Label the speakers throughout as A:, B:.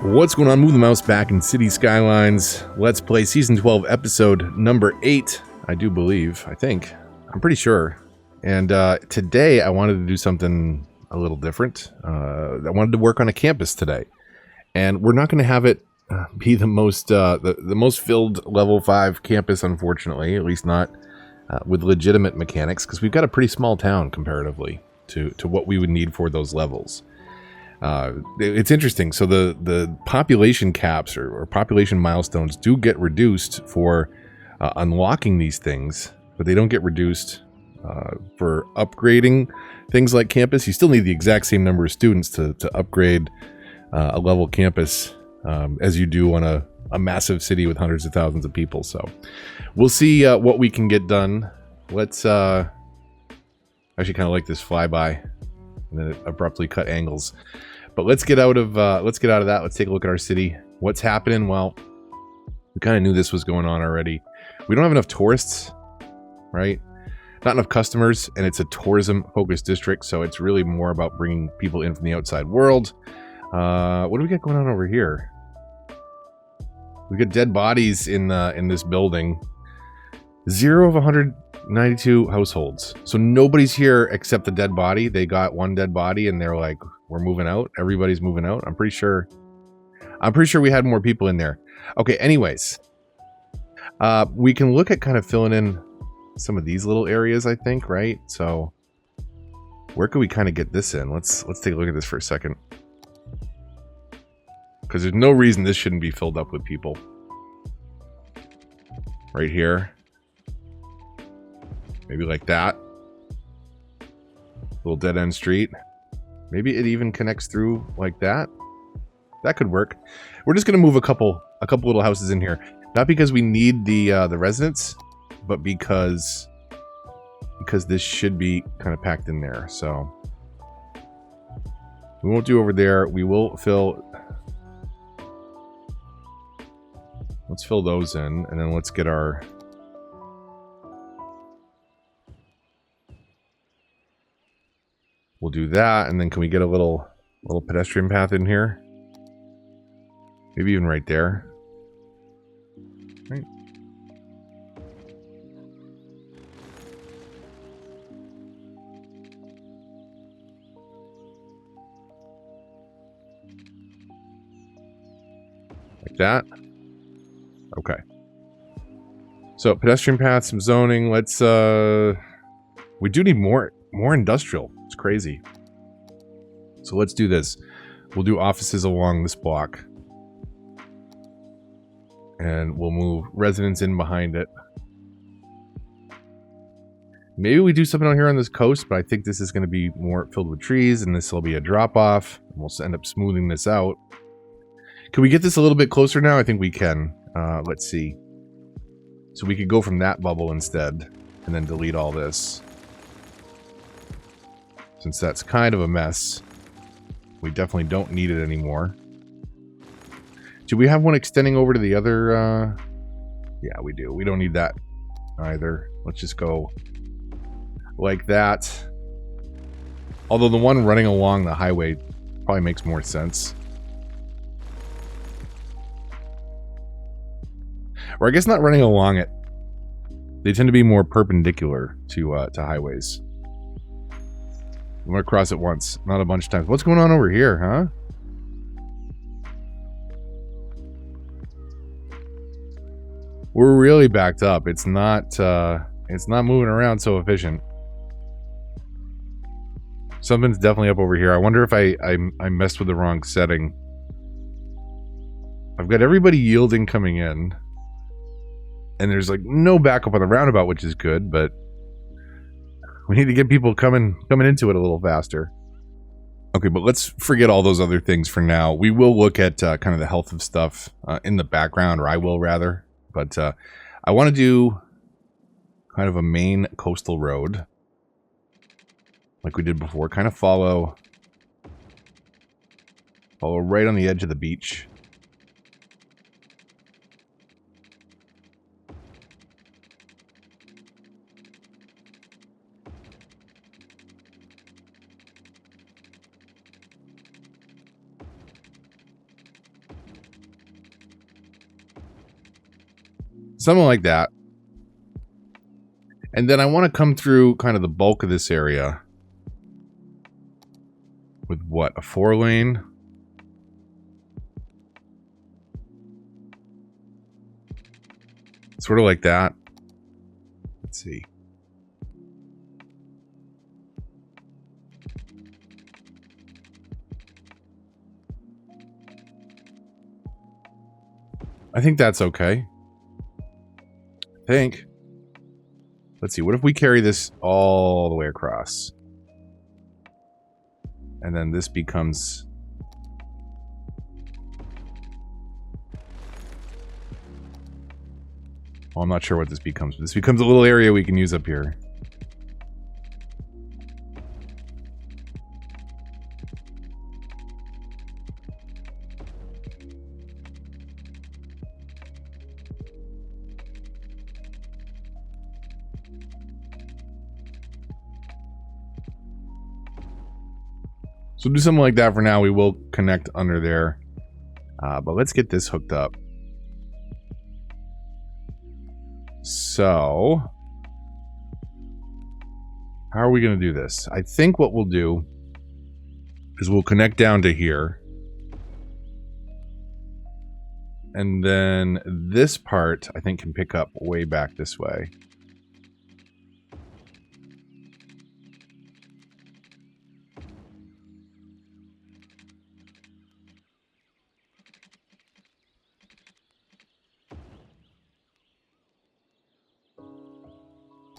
A: What's going on? Move the mouse back in City Skylines. Let's play Season 12, Episode number 8, I do believe. I think. I'm pretty sure. And today I wanted to do something a little different. I wanted to work on a campus today. And we're not going to have it be the most filled level 5 campus, unfortunately. At least not with legitimate mechanics, because we've got a pretty small town comparatively to what we would need for those levels. It's interesting. So the population caps or population milestones do get reduced for unlocking these things, but they don't get reduced for upgrading things like campus. You still need the exact same number of students to upgrade a level campus as you do on a massive city with hundreds of thousands of people. So we'll see what we can get done. Let's actually kind of like this flyby. And then it abruptly cut angles. But let's get out of that. Let's take a look at our city. What's happening? Well, we kind of knew this was going on already. We don't have enough tourists, right? Not enough customers, and it's a tourism-focused district, so it's really more about bringing people in from the outside world. What do we got going on over here? We got dead bodies in this building. 0 of 192 households. So nobody's here except the dead body. They got one dead body and they're like, we're moving out. Everybody's moving out. I'm pretty sure we had more people in there. Okay, anyways. We can look at kind of filling in some of these little areas, I think, right? So where could we kind of get this in? Let's take a look at this for a second. Because there's no reason this shouldn't be filled up with people. Right here. Maybe like that. Little dead end street. Maybe it even connects through like that. That could work. We're just gonna move a couple little houses in here. Not because we need the residents, but because this should be kind of packed in there. So we won't do over there. We will fill. Let's fill those in, and then let's get our. We'll do that, and then can we get a little pedestrian path in here? Maybe even right there. Right. Like that. Okay. So pedestrian path, some zoning. Let's we do need more industrial. It's crazy. So let's do this. We'll do offices along this block. And we'll move residents in behind it. Maybe we do something out here on this coast, but I think this is going to be more filled with trees, and this will be a drop-off. And we'll end up smoothing this out. Can we get this a little bit closer now? I think we can. Let's see. So we could go from that bubble instead, and then delete all this. Since that's kind of a mess, we definitely don't need it anymore. Do we have one extending over to the other? Yeah, we do. We don't need that either. Let's just go like that. Although the one running along the highway probably makes more sense. Or I guess not running along it. They tend to be more perpendicular to highways. I'm gonna cross it once, not a bunch of times. What's going on over here, huh? We're really backed up. It's not moving around so efficient. Something's definitely up over here. I wonder if I messed with the wrong setting. I've got everybody yielding coming in. And there's like no backup on the roundabout, which is good, but we need to get people coming into it a little faster. Okay, but let's forget all those other things for now. We will look at kind of the health of stuff in the background, or I will rather. But I want to do kind of a main coastal road, like we did before. Kind of follow right on the edge of the beach. Something like that. And then I want to come through kind of the bulk of this area with what? A 4-lane? Sort of like that. Let's see. I think that's okay. I think. Let's see. What if we carry this all the way across? And then this becomes... Well, I'm not sure what this becomes. But this becomes a little area we can use up here. So we'll do something like that for now. We will connect under there. But let's get this hooked up. So, how are we going to do this? I think what we'll do is we'll connect down to here. And then this part, I think, can pick up way back this way.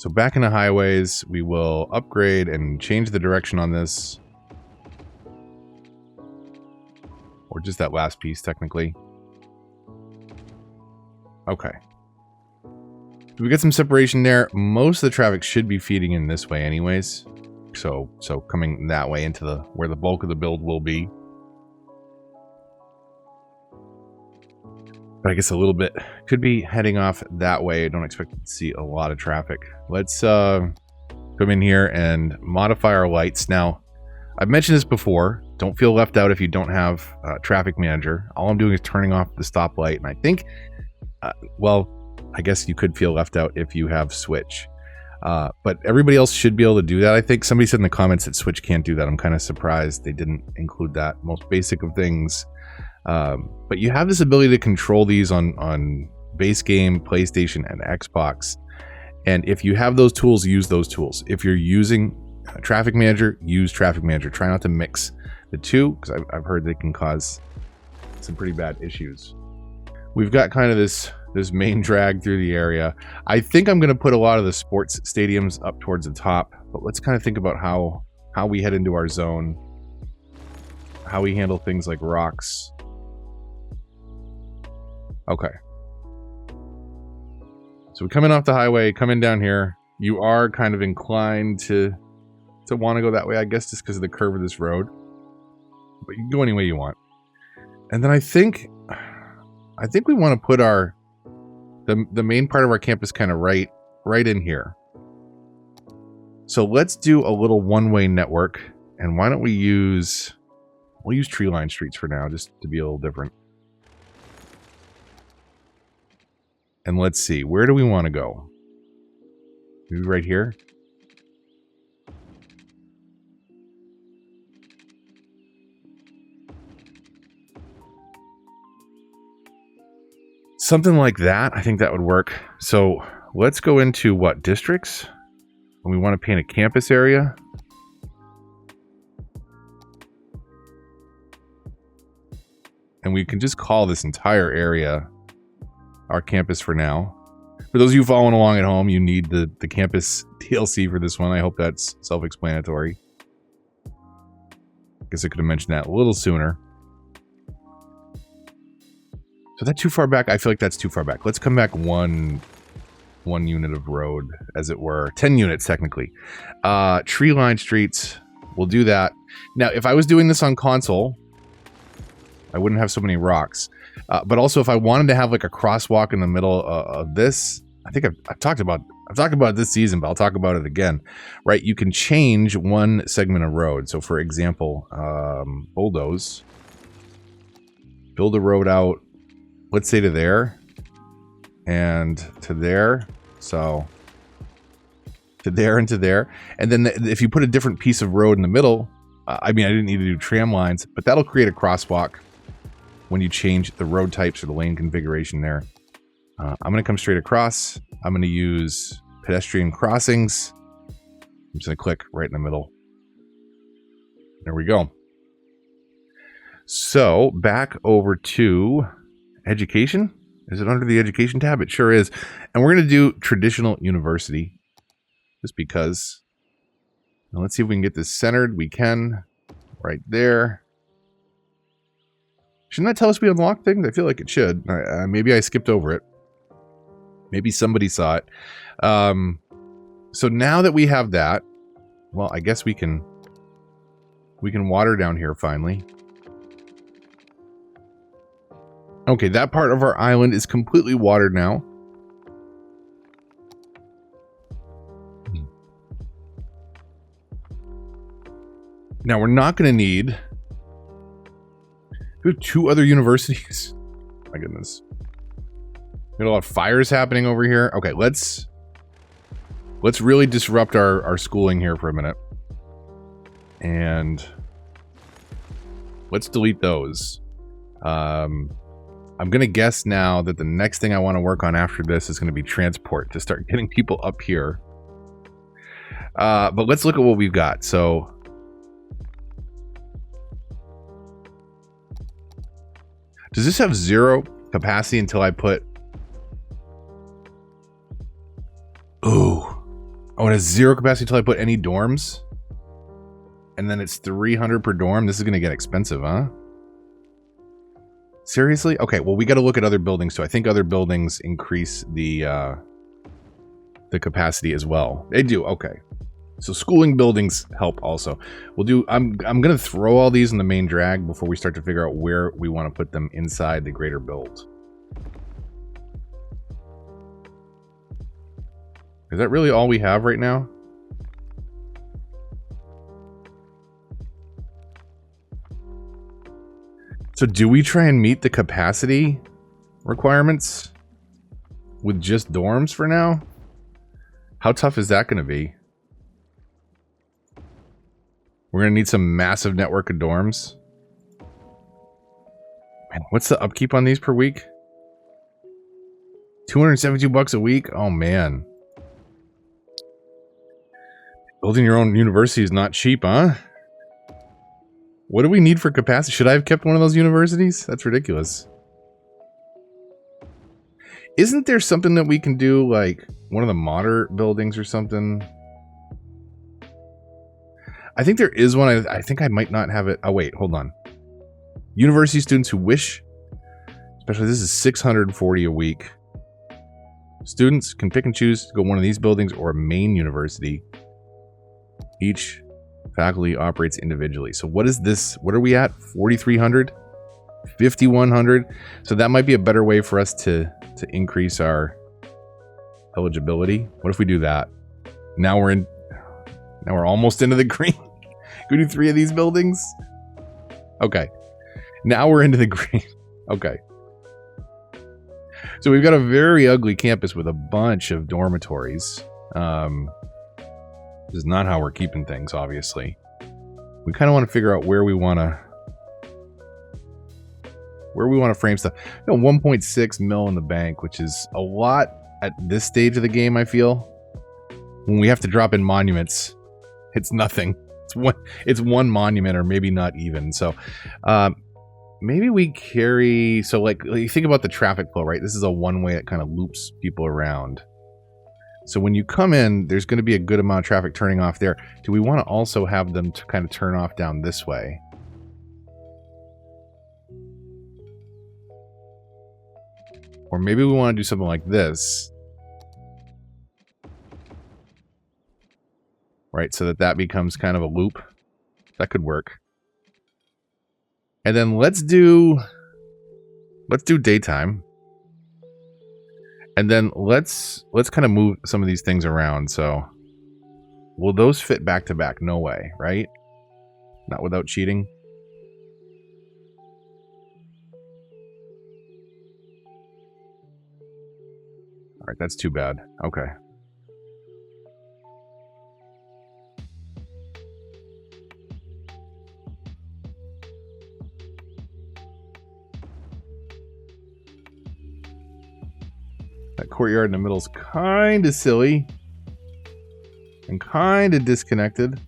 A: So back in the highways, we will upgrade and change the direction on this. Or just that last piece, technically. Okay. We get some separation there. Most of the traffic should be feeding in this way anyways. So coming that way into where the bulk of the build will be. But I guess a little bit could be heading off that way. I don't expect to see a lot of traffic. Let's come in here and modify our lights. Now, I've mentioned this before. Don't feel left out if you don't have traffic manager. All I'm doing is turning off the stoplight. And I think, well, I guess you could feel left out if you have Switch. But everybody else should be able to do that. I think somebody said in the comments that Switch can't do that. I'm kind of surprised they didn't include that. Most basic of things. But you have this ability to control these on base game, PlayStation, and Xbox. And if you have those tools, use those tools. If you're using Traffic Manager, use Traffic Manager. Try not to mix the two, because I've heard they can cause some pretty bad issues. We've got kind of this main drag through the area. I think I'm going to put a lot of the sports stadiums up towards the top, but let's kind of think about how we head into our zone, how we handle things like rocks. Okay. So we're coming off the highway, coming down here. You are kind of inclined to want to go that way, I guess, just because of the curve of this road. But you can go any way you want. And then I think we want to put the main part of our campus kind of right in here. So let's do a little one-way network. And why don't we'll use tree line streets for now, just to be a little different. And let's see, where do we want to go? Maybe right here? Something like that. I think that would work. So let's go into what districts? And we want to paint a campus area. And we can just call this entire area our campus for now. For those of you following along at home, you need the campus DLC for this one. I hope that's self-explanatory. Guess I could have mentioned that a little sooner. So that too far back? I feel like that's too far back. Let's come back one unit of road, as it were. 10 units, technically. Tree line streets. We'll do that. Now, if I was doing this on console, I wouldn't have so many rocks. But also, if I wanted to have like a crosswalk in the middle of this, I think I've talked about it this season, but I'll talk about it again. Right? You can change one segment of road. So, for example, bulldoze, build a road out, let's say to there, and to there. So to there and to there. And then if you put a different piece of road in the middle, I mean, I didn't need to do tram lines, but that'll create a crosswalk when you change the road types or the lane configuration there. I'm going to come straight across. I'm going to use pedestrian crossings. I'm just going to click right in the middle. There we go. So back over to education. Is it under the education tab? It sure is. And we're going to do traditional university just because. Now let's see if we can get this centered. We can right there. Shouldn't that tell us we unlocked things? I feel like it should. Maybe I skipped over it. Maybe somebody saw it. So now that we have that, well, I guess we can water down here finally. Okay, that part of our island is completely watered now. Now we're not going to need. We have 2 other universities. My goodness. Got a lot of fires happening over here. Okay, let's really disrupt our schooling here for a minute. And let's delete those. I'm going to guess now that the next thing I want to work on after this is going to be transport to start getting people up here. But let's look at what we've got. So does this have 0 capacity until I put... Oh, it has 0 capacity until I put any dorms? And then it's 300 per dorm? This is going to get expensive, huh? Seriously? Okay, well, we got to look at other buildings, too. I think other buildings increase the capacity as well. They do, okay. So schooling buildings help also. We'll do. I'm going to throw all these in the main drag before we start to figure out where we want to put them inside the greater build. Is that really all we have right now? So do we try and meet the capacity requirements with just dorms for now? How tough is that going to be? We're going to need some massive network of dorms. Man, what's the upkeep on these per week? $272 a week? Oh, man. Building your own university is not cheap, huh? What do we need for capacity? Should I have kept one of those universities? That's ridiculous. Isn't there something that we can do, like one of the modern buildings or something? I think there is one. I think I might not have it. Oh, wait, hold on. University students who wish, especially this is $640 a week. Students can pick and choose to go one of these buildings or a main university. Each faculty operates individually. So what is this? What are we at? 4,300? 5,100? So that might be a better way for us to increase our eligibility. What if we do that? Now we're almost into the green. Can we do 3 of these buildings? Okay. Now we're into the green. Okay. So we've got a very ugly campus with a bunch of dormitories. This is not how we're keeping things, obviously. We kind of want to figure out where we want to frame stuff. 1.6 mil in the bank, which is a lot at this stage of the game, I feel. When we have to drop in monuments, it's nothing. It's one monument, or maybe not even. So maybe we carry... So like you think about the traffic flow, right? This is a one-way that kind of loops people around. So when you come in, there's going to be a good amount of traffic turning off there. Do we want to also have them to kind of turn off down this way? Or maybe we want to do something like this. Right, so that becomes kind of a loop. That could work. And then let's do daytime. And then let's kind of move some of these things around. So will those fit back to back? No way, right? Not without cheating. right, that's too bad. Okay. That courtyard in the middle is kind of silly and kind of disconnected.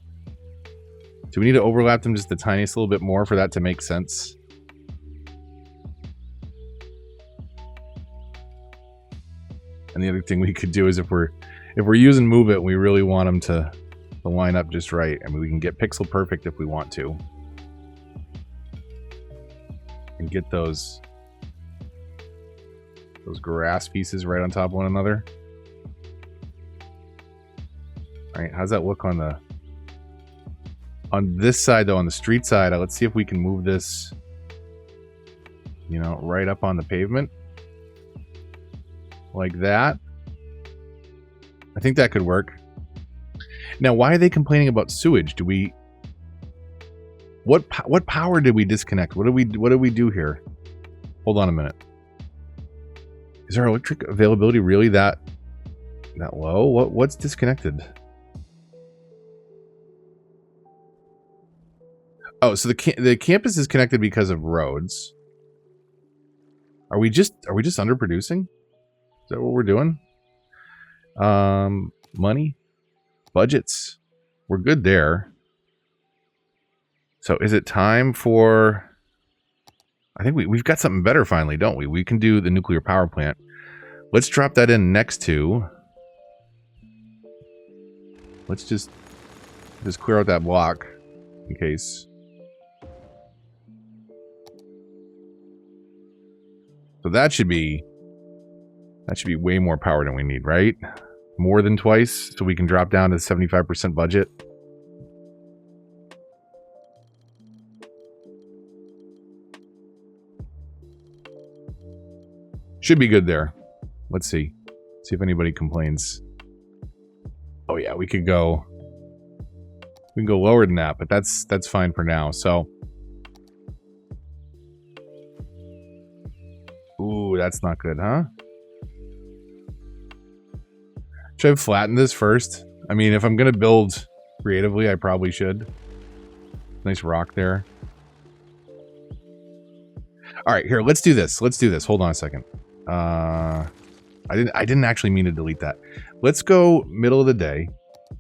A: Do we need to overlap them just the tiniest little bit more for that to make sense? And the other thing we could do is if we're using Move It and we really want them to line up just right, I mean, we can get pixel perfect if we want to. And get those grass pieces right on top of one another. All right, how's that look on this side though, on the street side? Let's see if we can move this, you know, right up on the pavement. Like that. I think that could work. Now, why are they complaining about sewage? Do we... What power did we disconnect? What did we do here? Hold on a minute. Is our electric availability really that low? What's disconnected? Oh, so the campus is connected because of roads. Are we just underproducing? Is that what we're doing? Money, budgets. We're good there. So is it time for... I think we've got something better finally, don't we? We can do the nuclear power plant. Let's drop that in next to... Let's just clear out that block in case. So that should be way more power than we need, right? More than twice, so we can drop down to 75% budget. Should be good there. Let's see. See if anybody complains. Oh yeah, we can go lower than that, but that's fine for now. So, ooh, that's not good, huh? Should I flatten this first? I mean, if I'm gonna build creatively, I probably should. Nice rock there. All right, here, let's do this. Let's do this. Hold on a second. I didn't actually mean to delete that. Let's go middle of the day.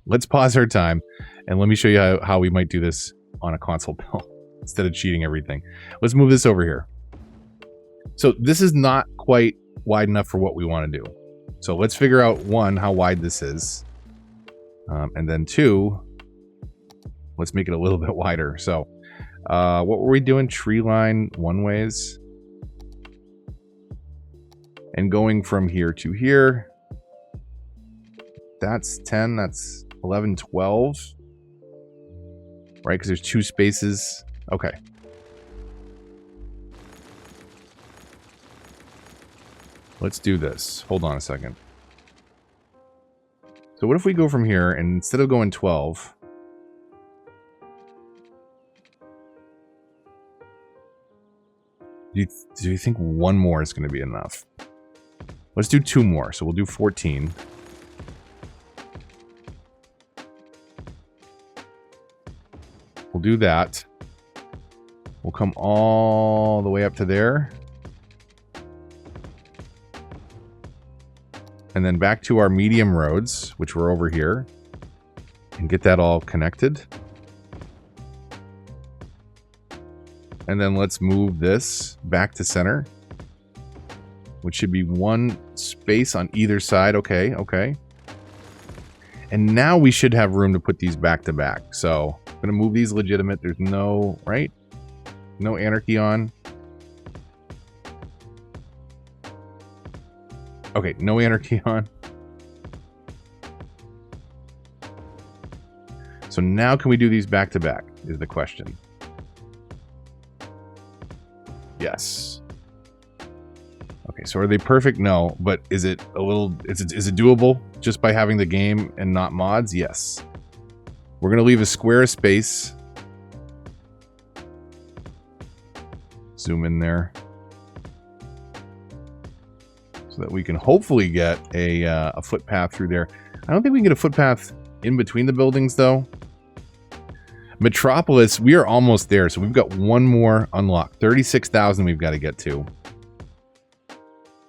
A: Let's pause our time, and let me show you how we might do this on a console build instead of cheating everything. Let's move this over here. So this is not quite wide enough for what we want to do. So let's figure out, one, how wide this is. And then two, let's make it a little bit wider. So what were we doing? Tree line one ways. And going from here to here. That's 10, that's 11, 12. Right, because there's two spaces. Okay. Let's do this. Hold on a second. So what if we go from here and instead of going 12, do you think one more is going to be enough? Let's do two more. So we'll do 14. We'll do that. We'll come all the way up to there. And then back to our medium roads, which were over here. And get that all connected. And then let's move this back to center. Which should be one space on either side. Okay, okay. And now we should have room to put these back to back. So I'm going to move these legitimate. There's no, right? No anarchy on. Okay, no anarchy on. So now can we do these back to back is the question. Yes. Okay, so are they perfect? No, but is it a little, is it doable just by having the game and not mods? Yes. We're going to leave a square of space. Zoom in there. So so that we can hopefully get a footpath through there. I don't think we can get a footpath in between the buildings, though. Metropolis, we are almost there, so we've got one more unlock. 36,000 we've got to get to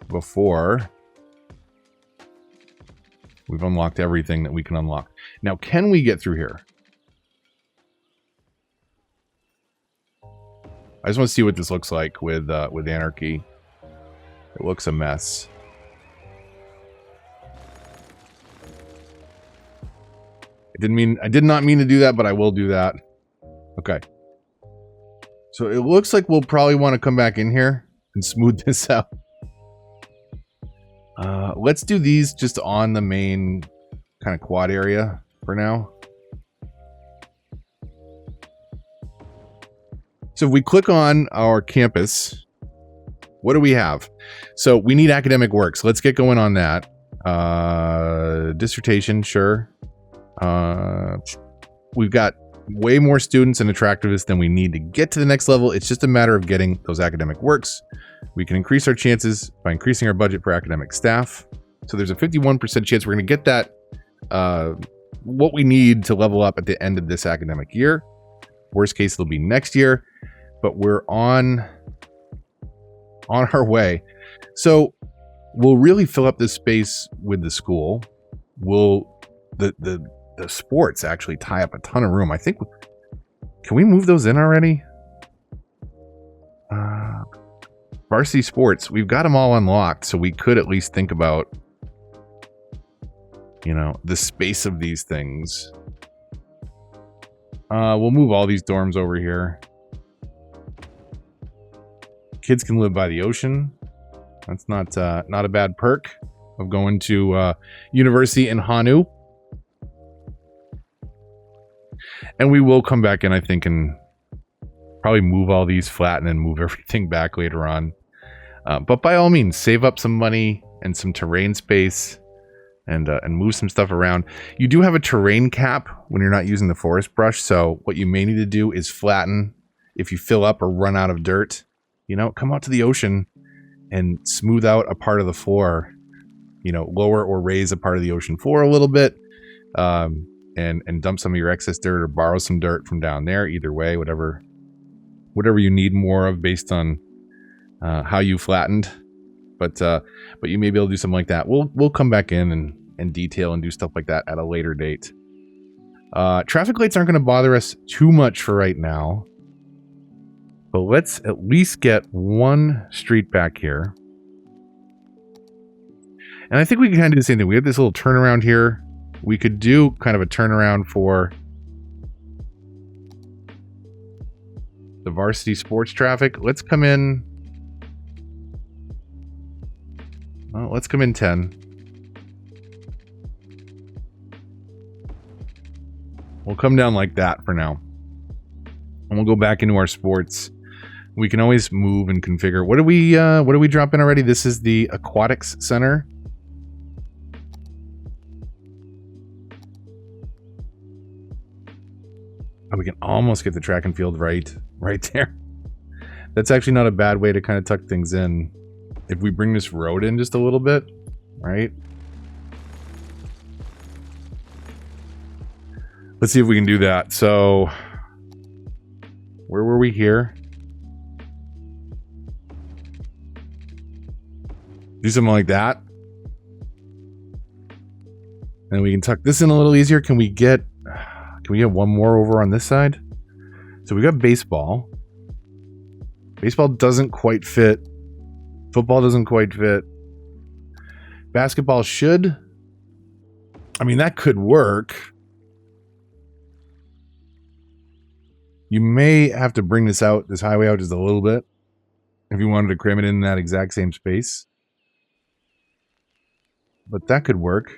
A: before we've unlocked everything that we can unlock. Now, can we get through here? I just want to see what this looks like with Anarchy. It looks a mess. I did not mean to do that, but I will do that. Okay. So it looks like we'll probably want to come back in here and smooth this out. Let's do these just on the main kind of quad area for now. So if we click on our campus, what do we have? So we need academic work. So let's get going on that. Dissertation, sure. We've got way more students and attractiveness than we need to get to the next level. It's just a matter of getting those academic works. We can increase our chances by increasing our budget for academic staff. So there's a 51% chance we're going to get that, what we need to level up at the end of this academic year. Worst case, it'll be next year, but we're on our way. So we'll really fill up this space with the school. The sports actually tie up a ton of room. I think, can we move those in already? Varsity sports, we've got them all unlocked, so we could at least think about, you know, the space of these things. We'll move all these dorms over here. Kids can live by the ocean. That's not a bad perk of going to university in Honu. And we will come back in, I think, and probably move all these, flatten, and move everything back later on. But by all means, save up some money and some terrain space and move some stuff around. You do have a terrain cap when you're not using the forest brush, so what you may need to do is flatten. If you fill up or run out of dirt, you know, come out to the ocean and smooth out a part of the floor, you know, lower or raise a part of the ocean floor a little bit. And dump some of your excess dirt or borrow some dirt from down there. Either way, whatever you need more of based on how you flattened. But you may be able to do something like that. We'll come back in and detail and do stuff like that at a later date. Traffic lights aren't going to bother us too much for right now. But let's at least get one street back here. And I think we can kind of do the same thing. We have this little turnaround here. We could do kind of a turnaround for the varsity sports traffic. Let's come in. Well, let's come in 10. We'll come down like that for now. And we'll go back into our sports. We can always move and configure. What do we drop in already? This is the aquatics center. Oh, we can almost get the track and field right there. That's actually not a bad way to kind of tuck things in. If we bring this road in just a little bit, right? Let's see if we can do that. So, where were we here? Do something like that. And we can tuck this in a little easier. Can we get one more over on this side? So we got baseball. Baseball doesn't quite fit. Football doesn't quite fit. Basketball should. I mean, that could work. You may have to bring this highway out just a little bit if you wanted to cram it in that exact same space. But that could work.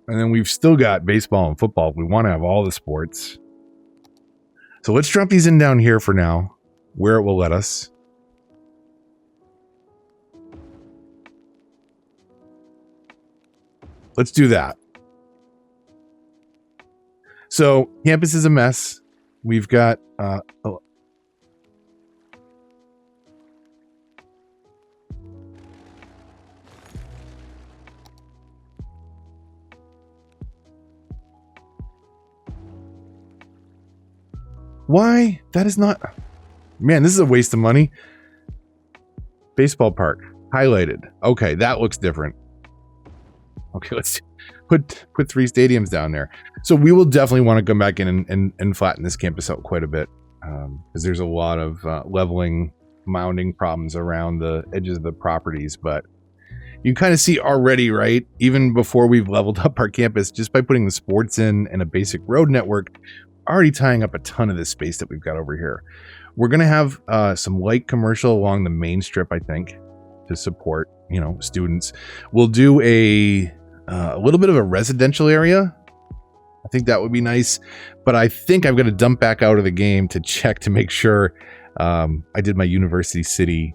A: And then we've still got baseball and football. We want to have all the sports. So let's drop these in down here for now, where it will let us. Let's do that. So campus is a mess. We've got Why? That is not... Man, this is a waste of money. Baseball park. Highlighted. Okay, that looks different. Okay, let's put 3 stadiums down there. So we will definitely want to come back in and flatten this campus out quite a bit. Because there's a lot of leveling, mounding problems around the edges of the properties. But you kind of see already, right? Even before we've leveled up our campus, just by putting the sports in and a basic road network, already tying up a ton of this space that we've got over here. We're going to have some light commercial along the main strip, I think, to support, students. We'll do a little bit of a residential area. I think that would be nice, but I think I'm going to dump back out of the game to check to make sure I did my University City,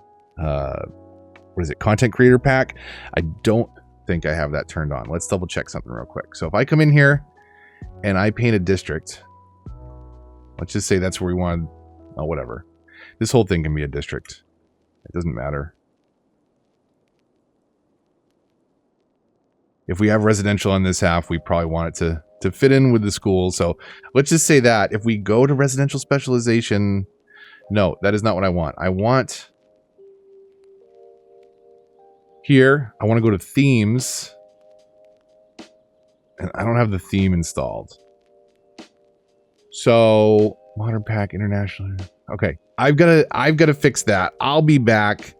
A: content creator pack. I don't think I have that turned on. Let's double check something real quick. So if I come in here and I paint a district, let's just say that's where we want, whatever. This whole thing can be a district. It doesn't matter. If we have residential on this half, we probably want it to fit in with the school. So let's just say that if we go to residential specialization, no, that is not what I want. I want here, I want to go to themes, and I don't have the theme installed. So modern pack international. Okay, I've got to fix that. I'll be back,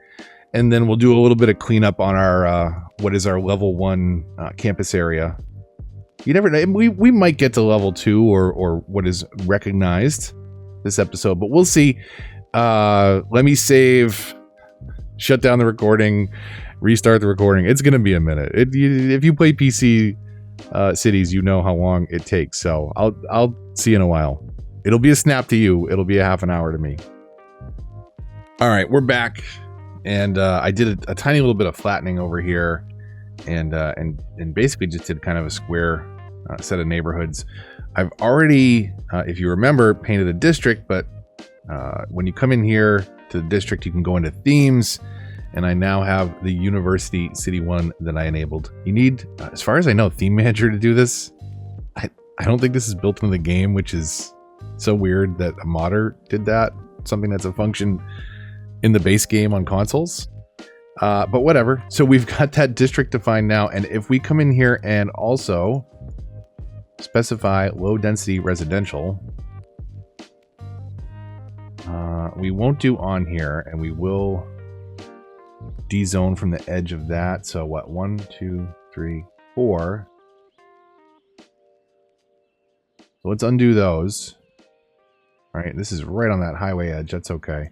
A: and then we'll do a little bit of cleanup on our what is our level 1 campus area. You never know. We might get to level 2 or what is recognized this episode, but we'll see. Let me save, shut down the recording, restart the recording. It's gonna be a minute. If you play PC cities, you know how long it takes. So I'll see you in a while. It'll be a snap to you. It'll be a half an hour to me. All right, we're back, and I did a tiny little bit of flattening over here, and basically just did kind of a square set of neighborhoods. I've already, if you remember, painted a district, but when you come in here to the district, you can go into themes, and I now have the University City one that I enabled. You need, as far as I know, Theme Manager to do this. I don't think this is built into the game, which is so weird that a modder did that. Something that's a function in the base game on consoles. But whatever. So we've got that district defined now, and if we come in here and also specify low density residential, we won't do on here, and we will dezone from the edge of that. So what, 1, 2, 3, 4. So let's undo those. All right, this is right on that highway edge. That's okay.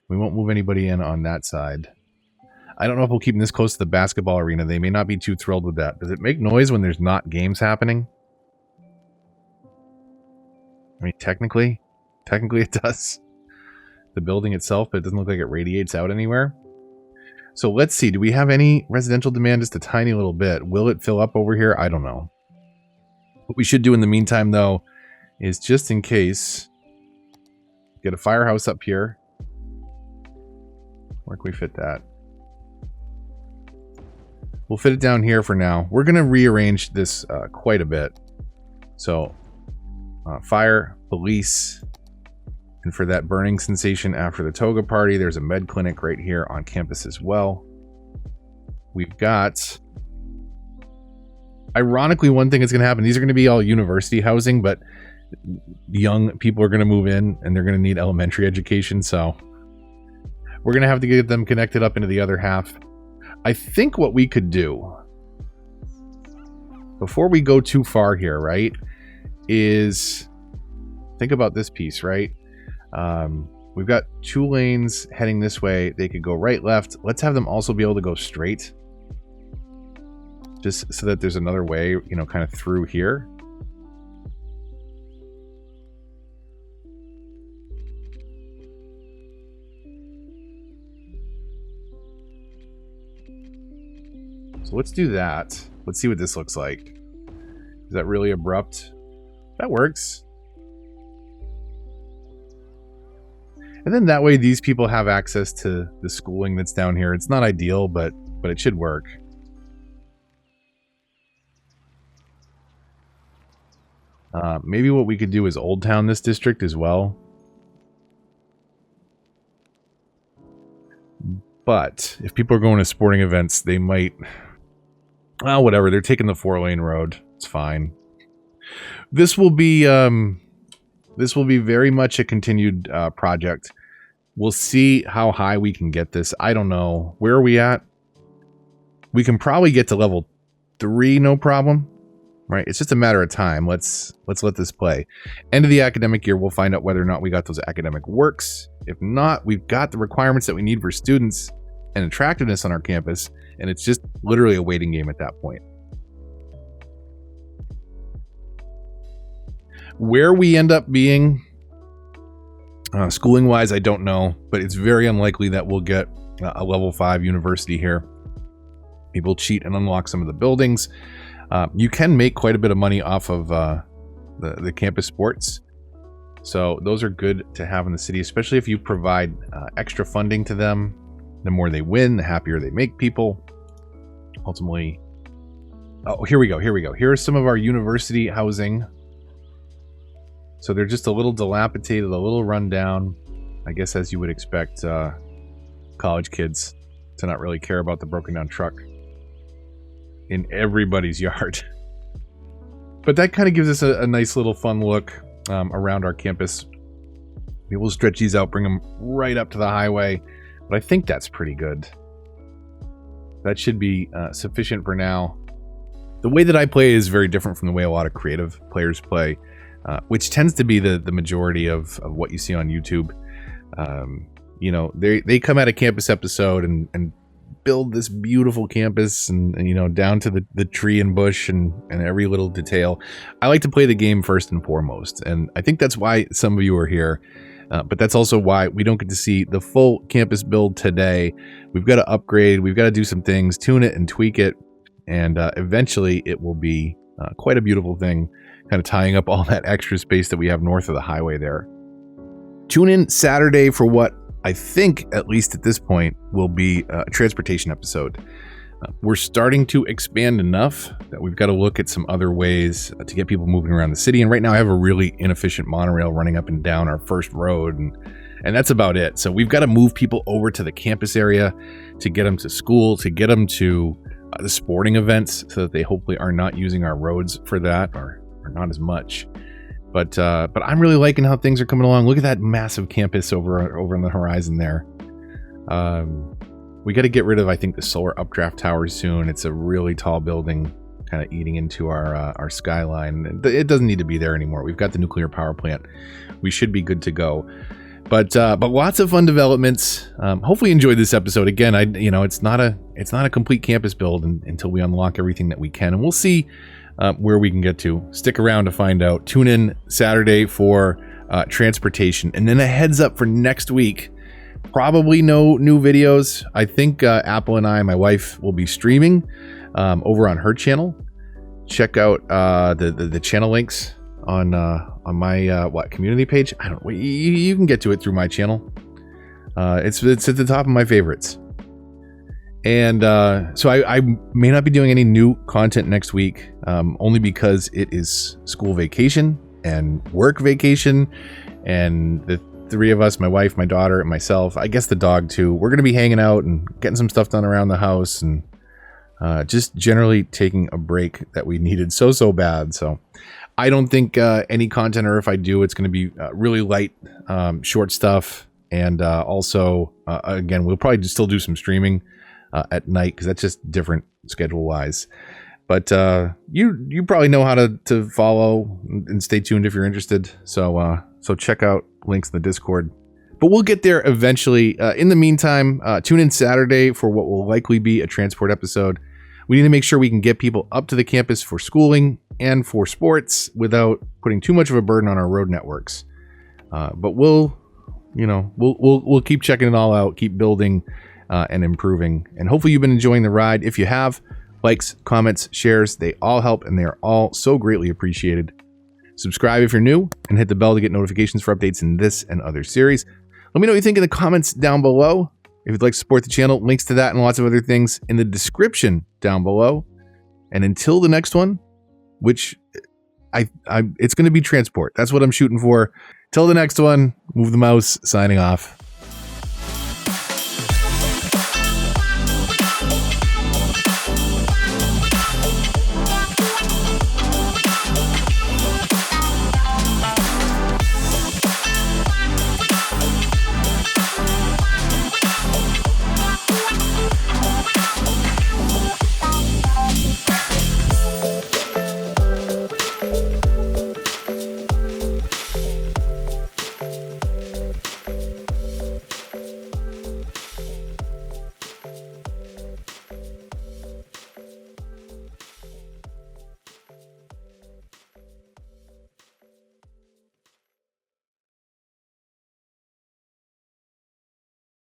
A: We won't move anybody in on that side. I don't know if we'll keep them this close to the basketball arena. They may not be too thrilled with that. Does it make noise when there's not games happening? I mean, technically it does. The building itself, but it doesn't look like it radiates out anywhere. So let's see. Do we have any residential demand? Just a tiny little bit. Will it fill up over here? I don't know. What we should do in the meantime, though, is just in case, get a firehouse up here. Where can we fit that? We'll fit it down here for now. We're going to rearrange this quite a bit. So, fire, police, and for that burning sensation after the toga party, there's a med clinic right here on campus as well. We've got, ironically, one thing that's going to happen, these are going to be all university housing, but young people are going to move in and they're going to need elementary education. So we're going to have to get them connected up into the other half. I think what we could do before we go too far here, right, is think about this piece, right? We've got 2 lanes heading this way. They could go right, left. Let's have them also be able to go straight, just so that there's another way, kind of through here. So let's do that. Let's see what this looks like. Is that really abrupt? That works. And then that way these people have access to the schooling that's down here. It's not ideal, but it should work. Maybe what we could do is Old Town this district as well. But if people are going to sporting events, they might, well, whatever. They're taking the 4-lane road. It's fine. This will be very much a continued project. We'll see how high we can get this. I don't know. Where are we at? We can probably get to level 3, no problem. Right? It's just a matter of time. Let's let this play. End of the academic year, we'll find out whether or not we got those academic works. If not, we've got the requirements that we need for students and attractiveness on our campus, and it's just literally a waiting game at that point. Where we end up being schooling wise, I don't know, but it's very unlikely that we'll get a level 5 university here. People cheat and unlock some of the buildings. You can make quite a bit of money off of the campus sports. So those are good to have in the city, especially if you provide extra funding to them. The more they win, the happier they make people. Ultimately, oh, here we go. Here's some of our university housing. So they're just a little dilapidated, a little rundown. I guess as you would expect college kids to not really care about the broken down truck in everybody's yard. But that kind of gives us a nice little fun look around our campus. We will stretch these out, bring them right up to the highway. But I think that's pretty good. That should be sufficient for now. The way that I play is very different from the way a lot of creative players play. Which tends to be the majority of what you see on YouTube. You know, they come at a campus episode and build this beautiful campus and you know, down to the tree and bush and every little detail. I like to play the game first and foremost, and I think that's why some of you are here. But that's also why we don't get to see the full campus build today. We've got to upgrade, we've got to do some things, tune it and tweak it, and eventually it will be quite a beautiful thing, kind of tying up all that extra space that we have north of the highway there. Tune in Saturday for what I think, at least at this point, will be a transportation episode. We're starting to expand enough that we've got to look at some other ways to get people moving around the city. And right now I have a really inefficient monorail running up and down our first road, and that's about it. So we've got to move people over to the campus area to get them to school, to get them to the sporting events, so that they hopefully are not using our roads for that, or not as much. But I'm really liking how things are coming along. Look at that massive campus over on the horizon there. We got to get rid of, I think, the solar updraft tower soon. It's a really tall building, kind of eating into our skyline. It doesn't need to be there anymore. We've got the nuclear power plant. We should be good to go. But lots of fun developments. Hopefully you enjoyed this episode. Again, it's not a complete campus build until we unlock everything that we can, and we'll see where we can get to. Stick around to find out. Tune in Saturday for transportation, and then a heads up for next week. Probably no new videos. I think Apple and I, my wife, will be streaming over on her channel. Check out the channel links on my community page. I don't know. You can get to it through my channel. It's at the top of my favorites. And so I may not be doing any new content next week, only because it is school vacation and work vacation, and the three of us, my wife, my daughter, and myself, I guess the dog too, we're going to be hanging out and getting some stuff done around the house, and just generally taking a break that we needed so bad. So I don't think any content, or if I do, it's going to be really light, short stuff. And also, again, we'll probably still do some streaming at night, because that's just different schedule wise. But you probably know how to follow and stay tuned if you're interested. So check out links in the Discord. But we'll get there eventually. In the meantime, tune in Saturday for what will likely be a transport episode. We need to make sure we can get people up to the campus for schooling and for sports without putting too much of a burden on our road networks. But we'll keep checking it all out, keep building and improving. And hopefully you've been enjoying the ride. If you have, likes, comments, shares, they all help, and they are all so greatly appreciated. Subscribe if you're new, and hit the bell to get notifications for updates in this and other series. Let me know what you think in the comments down below. If you'd like to support the channel, links to that and lots of other things in the description down below. And until the next one, which it's going to be transport. That's what I'm shooting for. Till the next one, Move the Mouse, signing off.